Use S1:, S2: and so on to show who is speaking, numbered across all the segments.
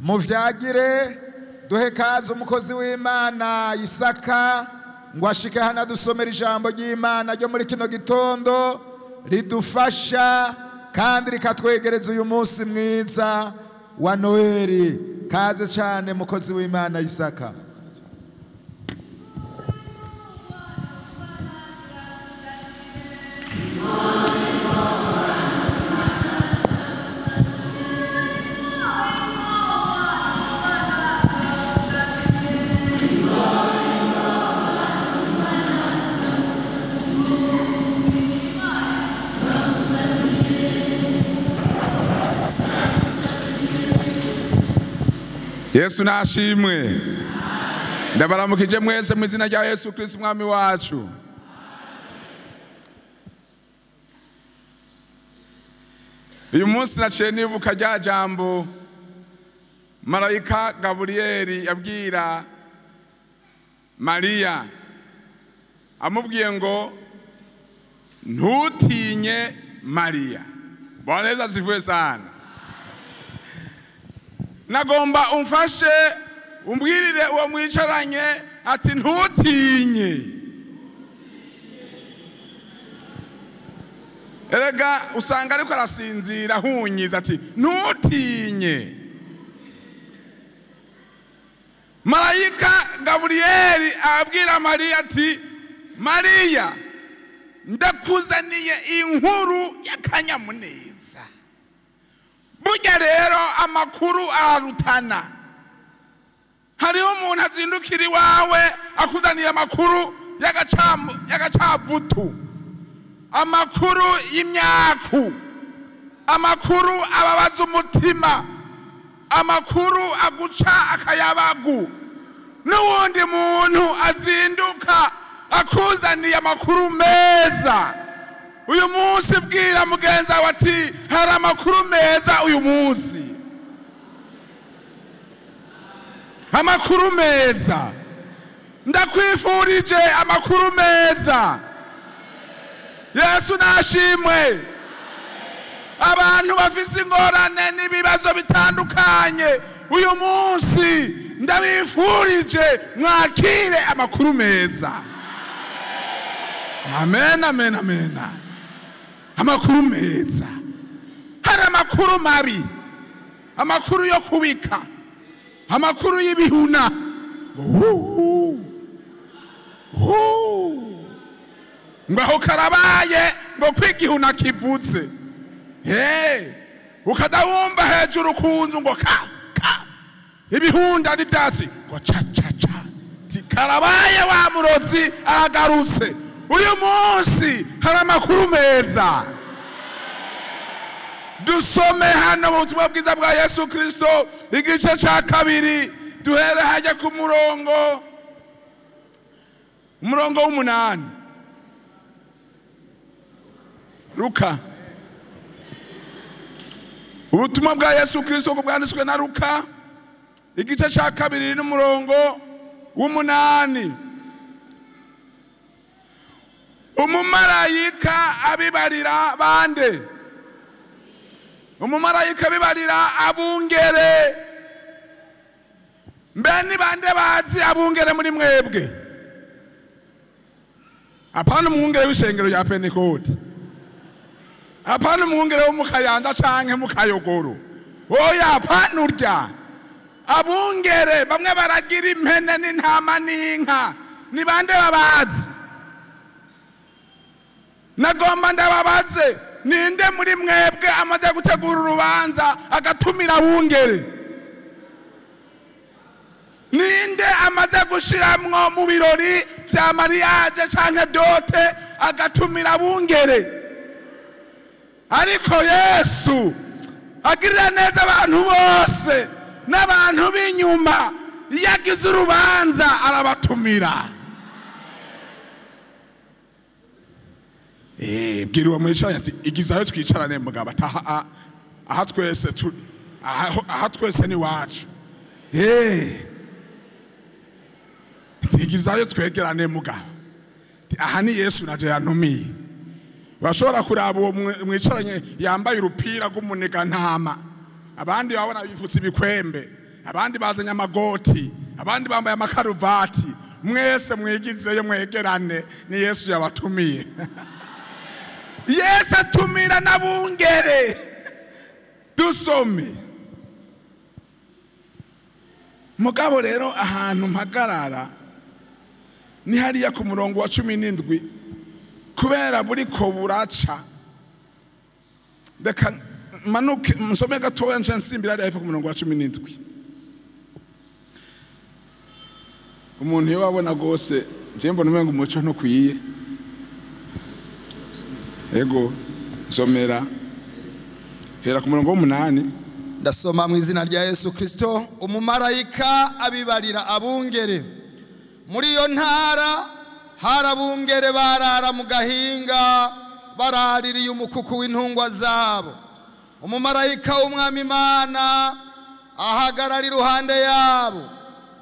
S1: muvyagire duhe kazi umukozi w'Imana Isaka ngo ashike hana dusomera ijambo ry'Imana ryo muri kino gitondo ridufasha kandi rikatwegereza uyu munsi mwiza wa Noeli. Kaze cyane mukozi w'Imana Isaka.
S2: Yesu nashimwe. Ndabaramukije mwese mu izina rya Yesu Kristo umwami wacu. Uyu munsi naciye nibuka rya jambo Marayika Gaburiyeli yabwira Mariya, amubwiye ngo ntutinye Mariya. Boneza zivuye sana. Nagomba umfashe umbwirire uwo mwicaranye ati ntutinye. Erega usanga ariko arasinzira hunyiza ati ntutinye. Marayika Gaburiyeli abwira Mariya ati Mariya, ndakuzaniye inkuru y'akanyamuneza. Burya rero amakuru ararutana. Hariho umuntu azindukira iwawe akuzaniye amakuru y'agacavutu, amakuru y'imyaku, amakuru ababaza umutima, amakuru aguca akayabagu. N'uwundi muntu azinduka akuzaniye amakuru meza. Uyu munsi bwira mugenza wawe ati hari amakuru meza uyu munsi. Amakuru meza. Ndakwifurije amakuru meza. Yesu nashimwe. Abantu bafise ingorane n'ibibazo bitandukanye uyu munsi ndabifurije mwakire amakuru meza. Amen, amen, amen. Amakuru meza. Hari amakuru mabi, amakuru yo kubika, amakuru y'ibihuna. Ngaho karabaye ngo kwigihuna kivuze. Ukadawumva hejuru kunzu ngo ka ibihunda n'ivyatsi ngo cha cha cha. Karabaye wa murozi aragarutse. Uyu munsi hari amakuru meza. Dusome hano mu butumwa bwiza bwa Yesu Kristo igice ca 2 duhere hajya ku umurongo w'8. Luka. Ubutumwa bwa Yesu Kristo bwanditswe na Luka igice ca 2 n'umurongo w'8. Umumarayika abibarira bande? Umumarayika abibarira abungere. Mbeni bande bazi abungere muri mwebwe? Apana umwungere w'ishengero rya Pentecote. Apana umwungere wo mu Kayanda canke mu Kayogoro. Oya, apana urya. Abungere bamwe baragira impene n'intama n'inka. Ni bande babazi? Nagomba ndababaze, ninde muri mwebwe amaze gutegura urubanza agatumira abungere? Ninde amaze gushiramwo mu birori vya mariage canke dote agatumira abungere? Ariko Yesu agirira neza abantu bose n'abantu b'inyuma. Yagize urubanza arabatumira. Bwiriwe mwicaranye ati igizayo twicarane mugabo ataha aha twese ni wacu. Igizayo twegerane mugabo. Aha ni Yesu naje yantumiye. Bashobora kuraba uwo mwicaranye yambaye urupira rw'umunega ntama, abandi babona bifutse ibikwembe, abandi bazanye amagoti, abandi bambaye amakaruvati, mwese mwigizeyo mwegerane, ni Yesu yabatumiye. Yesu atumira n'abungere. Dusome. Mugabo rero ahantu mpagarara ni hariya ku murongo wa 17, kubera buri ko buraca. Reka manuke musome gatoya nje nsimbira hariya ku murongo wa 17. Umuntu yo wabona gose je mbona umengo umuco no kwiye. Ego somera hera ku murongo wa 8.
S1: Ndasoma mu izina rya Yesu Kristo. Umumarayika abibarira abungere. Muri iyo ntara harabungere barara mu gahinga baraririye umukuku w'intungwa zabo. Umumarayika w'Umwami Imana ahagarara iruhande yabo.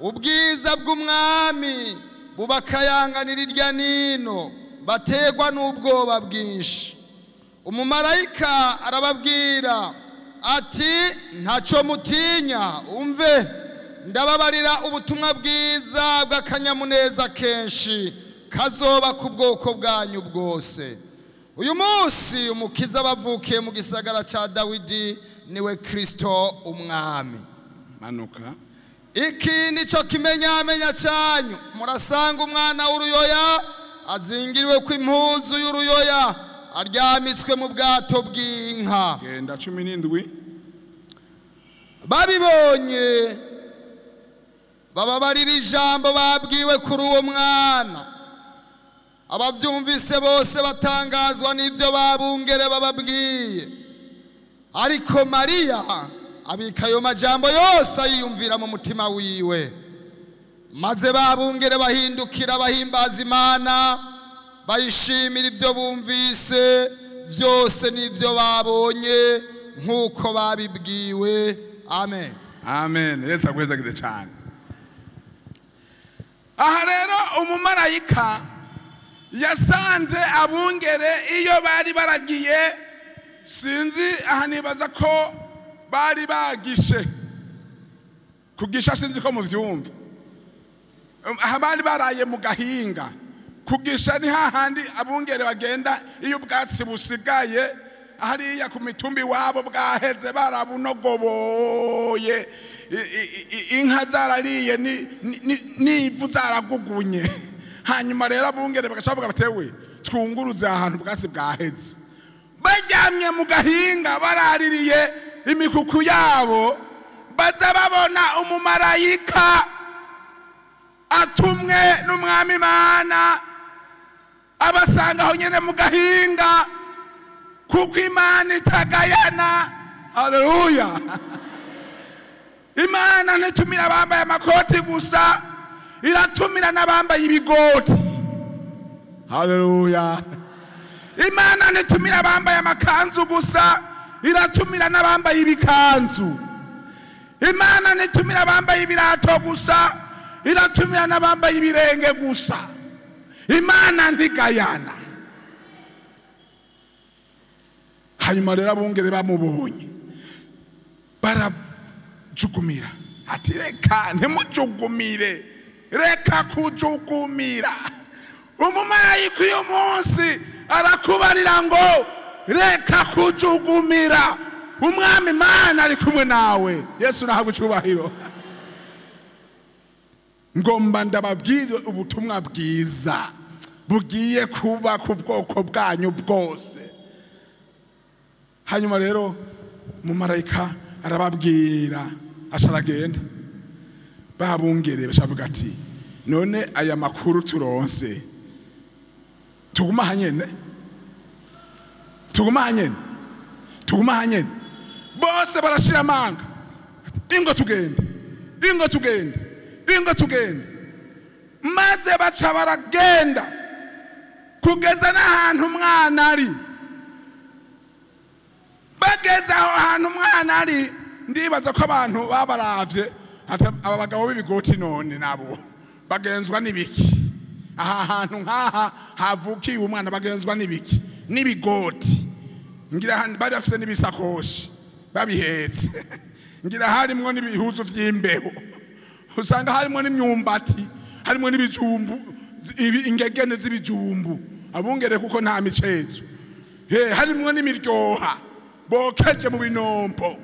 S1: Ubwiza bw'Umwami bubakayanganira irya nino, bategwa n'ubwoba bwinshi. Umumarayika arababwira ati ntaco mutinya, umve ndababarira ubutumwa bwiza bw'akanyamuneza kenshi kazoba ku bwoko bwanyu bwose. Uyu munsi umukiza bavukiye mu gisagara ca Dawidi, niwe Kristo umwami.
S2: Manuka.
S1: Iki nico kimenyamenya cyanyu, murasanga umwana w'uruyoya azingiriwe ku impuzu y'uruyoya, aryamitswe mu bwato bw'inka.
S2: Genda 17.
S1: Babibonye bababarira ijambo babwiwe kuri uwo mwana. Abavyumvise bose batangazwa n'ivyo babungere bababwiye. Ariko Mariya abika ayo majambo yose ayiyumvira mu mutima wiwe. Maze babungere bahindukira bahimbaza Imana, bayishimira ivyo bumvise vyose n'ivyo babonye nk'uko babibwiwe. Amen.
S2: Amen. Yesu agwezagire cyane. Aha rero umumarayika yasanze abungere iyo bari baragiye, sinzi aha nibaza ko bari bagishe. Kugisha sinzi ko muvyumva. Aha bari baraye mu gahinga. Kugisha ni hahandi abungere bagenda iyo ubwatsi busigaye hariya ku mitumbi wabo bwaheze barabunogoboye, inka zarariye n'ivu zaragugunye. Hanyuma rero abungere bagacavuga batewe twunguruze ahantu bwatsi bwaheze. Bajyamye mu gahinga baraririye imikuku yabo, baza babona umumarayika atumwe n'Umwami Imana abasanga aho nyene mu gahinga, kuko Imana itagayana. Haleluya. Imana ntitumira abambaye amakoti gusa, iratumira n'abambaye ibigoti. Haleluya. Imana ntitumira abambaye amakanzu gusa, iratumira n'abambaye ibikanzu. Imana ntitumira abambaye ibirato gusa, iratumira n'abambaye ibirenge gusa. Imana ntigayana. Hanyuma rero abungere bamubonye barajugumira ati reka ntimujugumire, reka kujugumira. Umumarayika uyu munsi arakubarira ngo reka kujugumira, Umwami Imana ari kumwe nawe. Yesu nahabwa icyubahiro. Ngomba ndababwire ubutumwa bwiza bugiye kuba ku bwoko bwanyu bwose. Hanyuma rero umumarayika arababwira, asharagenda. Babungere bashavuga ati none aya makuru turonse tuguma hanyene, tuguma hanyene, tuguma hanyene. Bose barashira amanga, ingo tugende, ingo tugende, ingo tugende. Maze baca baragenda kugeza n'ahantu umwana ari. Bageze aho hantu umwana ari, ndibaza ko abantu babaravye aba bagabo b'ibigoti none nabo bagenzwa n'ibiki. Aha hantu nkaha havukiye umwana bagenzwa n'ibiki? N'ibigoti. Ngira bari bafise n'ibisakoshi babihetse. ngira harimwo n'ibihuzu vy'imbeho usanga harimwo n'imyumbati harimwo n'ibijumbu ingegene z'ibijumbu abungere kuko nta micezo harimwo n'imiryoha bokeje mu binombo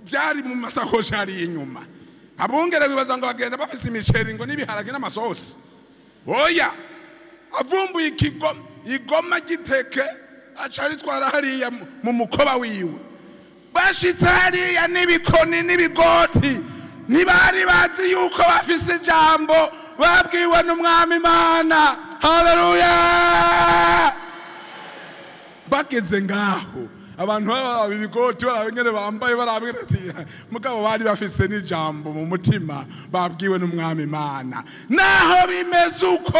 S2: byari mu masakoshi hari inyuma abungere bibaza ngo bagenda bafise imiceri ngo n'ibiharage n'amasosi oya avumbuye igoma giteke acari twara hariya mu mukoba wiwe bashitse hariya n'ibikoni n'ibigoti ntibari bazi yuko bafise ijambo babwiwe n'umwami Imana. Haleluya! Bageze ngaho abantu baba ibigoti barabengere bambaye barabwira ati mugabo bari bafise n'ijambo mu mutima babwiwe n'umwami Imana. Naho bimeze uko,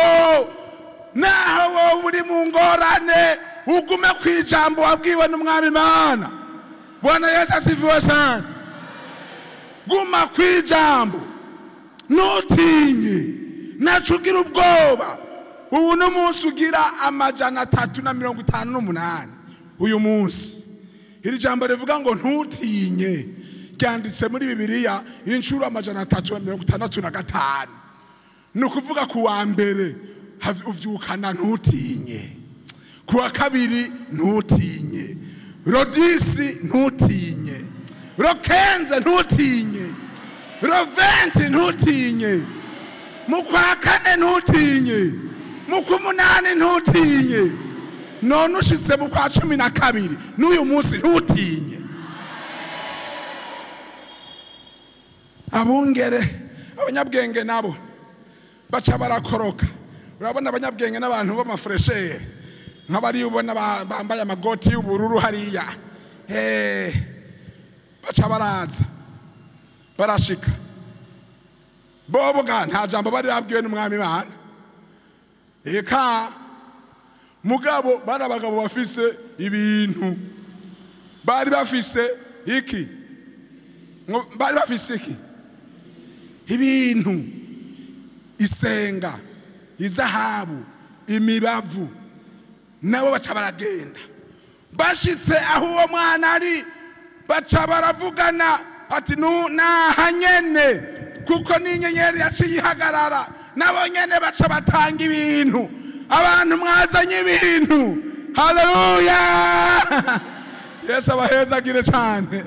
S2: naho wowe uri mu ngorane ugume kwijambo wabwiwe n'umwami Imana. Bwana Yesu asifiwe sana. Guma kwijambo nutinye nacugira ubwoba. Ubu n'umunsi ugira 358 uyu munsi. Iri jambo rivuga ngo ntutinye ryanditse muri Bibiliya inshuro 365. Nukuvuga ku wa mbere uvyukana ntutinye, ku wa kabiri ntutinye, rodisi ntutinye, rokenze ntutinye, roventi ntutinye, mu kwa kane ntutinye, mu kumunani ntutinye, none ushitse mu kwa 12 n'uyu munsi ntutinye. Abungere abanyabwenge nabo baca barakoroka. Urabona abanyabwenge n'abantu b'amafreshe nk'abari ubona bambaye amagoti y'ubururu hariya baca baraza barashika boboga nta jambo bari babwiwe n'umwami Imana. Eka mugabo bari abagabo bafise ibintu bari bafise iki bari bafise iki ibintu isenga izahabu imibavu nabo baca baragenda bashitse aho uwo mwana ari baca baravugana ati nahanyene kuko n'inyenyeri yaciye ihagarara nabo nyene baca batanga ibintu abantu mwazanye ibintu. Haleluya! Yesu abahezagire cyane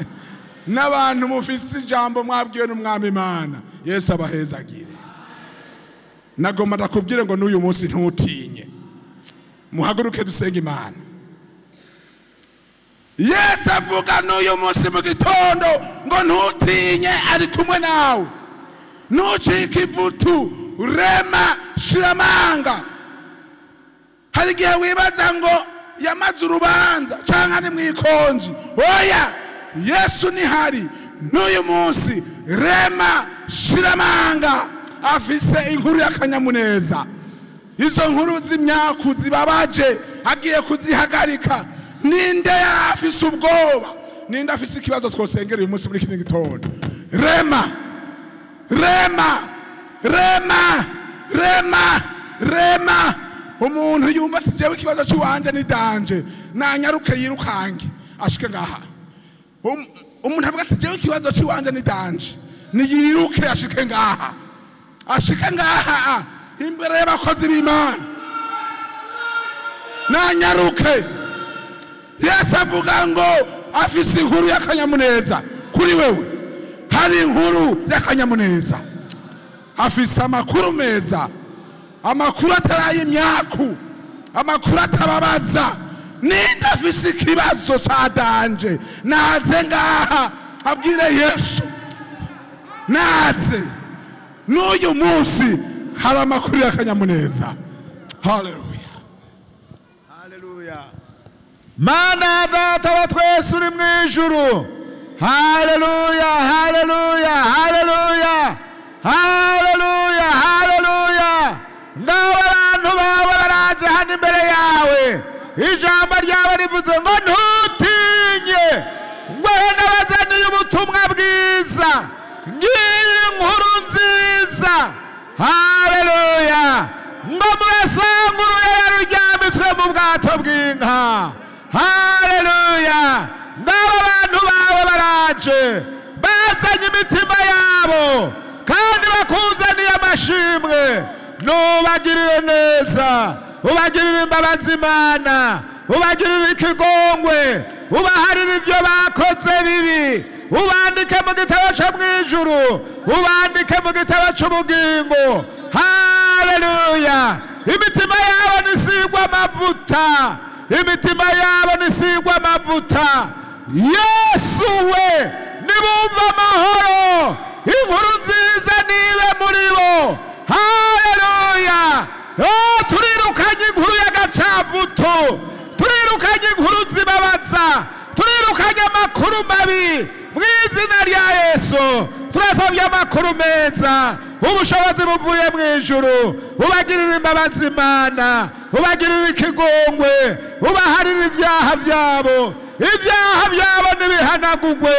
S2: n'abantu mufise ijambo mwabwiwe n'umwami Imana. Yesu abahezagire. Nagomba ndakubwire ngo n'uyu munsi ntutinye, muhaguruke dusenga Imana. Yesu avuga n'uyu munsi mu gitondo ngo ntutinye, ari kumwe nawe. Ntucike ivutu, rema, shiramanga. Hari igihe wibaza ngo yamaze urubanza canke ni mwikonji. Oya, Yesu ni hari n'uyu munsi, rema, shiramanga, afise inkuru y'akanyamuneza. Izo nkuru z'imyaku zibabaje agiye kuzihagarika. Ninde afise ubwoba? Ninde afise ikibazo twosengera uyu munsi muri kino gitondo? Rema, rema, rema, rema, rema. Umuntu yumva ati jewe ikibazo cy'uwanje ni danje, nanyaruke yirukange ashike ngaha. Umuntu avuga ati jewe ikibazo cy'uwanje ni danje, ni yiruke ashike ngaha, ashike ngaha imbere y'abakozi b'Imana, nanyaruke. Yesu avuga ngo afise inkuru y'akanyamuneza kuri wewe. Hari inkuru y'akanyamuneza, afise amakuru meza, amakuru ataraye imyaku, amakuru atababaza. Ninde afise ikibazo ca danje naze ngaha abwire Yesu, naze n'uyu munsi hari amakuru y'akanyamuneza. Haleluya,
S1: haleluya. Mana data wa twese uri mwijuru, haleluya, haleluya, haleluya, haleluya, haleluya. Ngaho abantu bawe baraje hano imbere yawe, ijambo ryawe rivuze ngo ntutinye, ngo nabazaniye ubutumwa bwiza, ngiyi inkuru nziza. Haleluya. Ngo murasanguruye yaruryamitswe mu bwato bw'inka. Haleluya. Ngaho abantu bawe baraje bazanye imitima yabo kandi bakuzaniye amashimwe, nubagirire neza, ubagirire imbabazi Imana, ubagirire ikigongwe, ubaharire ibyo bakoze bibi, ubandike mu gitabo cyo mwijuru, ubandike mu gitabo cy'ubugingo. Haleluya! Imitima yabo nisigwa amavuta, imitima yabo nisigwa amavuta. Yesu we, nibumva amahoro, inkuru nziza nibe muri bo. Haleluya! Turirukanye inkuru y'agacavuto, turirukanye inkuru zibabaza, turirukanye amakuru mabi mu izina rya Yesu. Turasabye amakuru meza, ubushobozi buvuye mu ijuru, ubagirire imbabazi Imana, ubagirire ikigongwe, ubaharire ibyaha byabo, ibyaha byabo nibihanagugwe,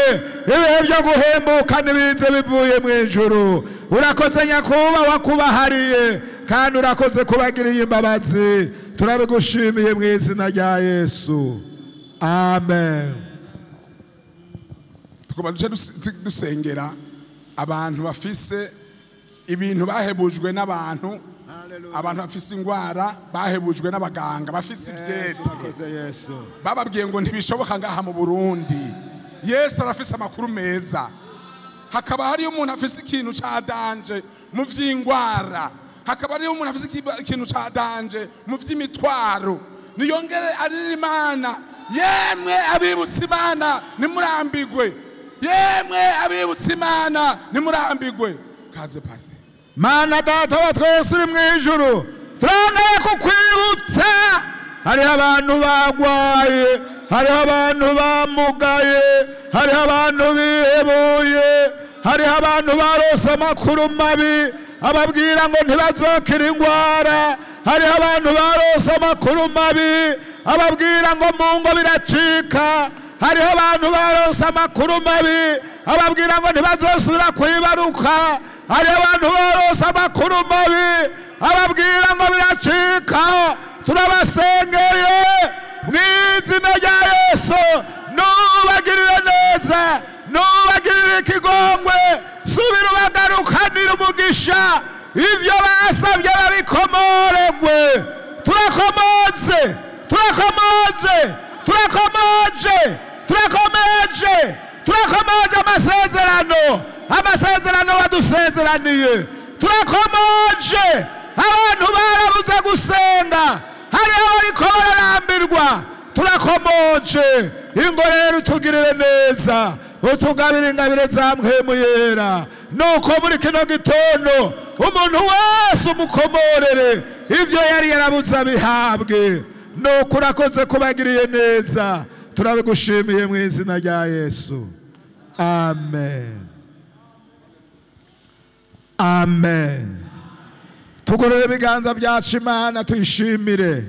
S1: ibihe byo guhembuka nibize bivuye mu ijuru. Urakoze nyakubahwa kubahariye, kandi urakoze kubagiriye imbabazi. Turabigushimiye mu izina rya Yesu, amen.
S2: Tukuba dusengera abantu bafise ibintu bahebujwe n'abantu, abantu bafise ingwara bahebujwe n'abaganga, bafise ivyete bababwiye ngo ntibishoboka ngaha mu Burundi. Yesu arafise amakuru meza. Hakaba hari umuntu afise ikintu ca danje mu vy'ingwara, hakaba hari umuntu afise ikintu ca danje mu vy'imitwaro. Niyongere arira Imana, yemwe abibutsa Imana nimurambigwe, yemwe abibutsa Imana nimurambigwe. Kaze pastor.
S1: Mana Data wa twese uri mu ijuru, turangeye kukwibutsa. Hariho abantu bagwaye, hariho abantu bamugaye, hariho abantu bihebuye, hariho abantu barose amakuru mabi ababwira ngo ntibazokira ingwara, hariho abantu barose amakuru mabi ababwira ngo mu ngo biracika, hariho abantu barose amakuru mabi ababwira ngo ntibazosubira kwibaruka, hariho abantu barose amakuru mabi ababwira ngo biracika. Turabasengeye mu izina rya Yesu, nubagirire neza, nubagirire ikigongwe, subira ubagarukanire umugisha, ivyo basabye babikomoregwe. Turakomoze, turakomoje, turakomoje, turakomeje, turakomoje amasezerano wadusezeraniye. Turakomoje abantu barabuze gusenga, hariho bariko bararambirwa. Turakomoje ingo rero utugirire neza, utugabire ingabire za mpwemu yera, nuko muri kino gitondo umuntu wese umukomorere ivyo yari yarabuze abihabwe. Nuko urakoze kubagiriye neza, turabigushimiye mu izina rya Yesu, amen, amen. Tugorore ibiganza byacu Imana tuyishimire.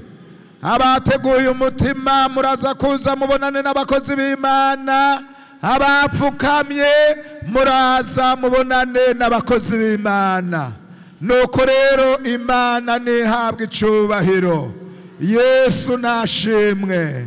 S1: Abateguye umutima muraza kuza mubonane n'abakozi b'Imana, abapfukamye muraza mubonane n'abakozi b'Imana. Nuko rero Imana nihabwe icubahiro. Yesu nashimwe.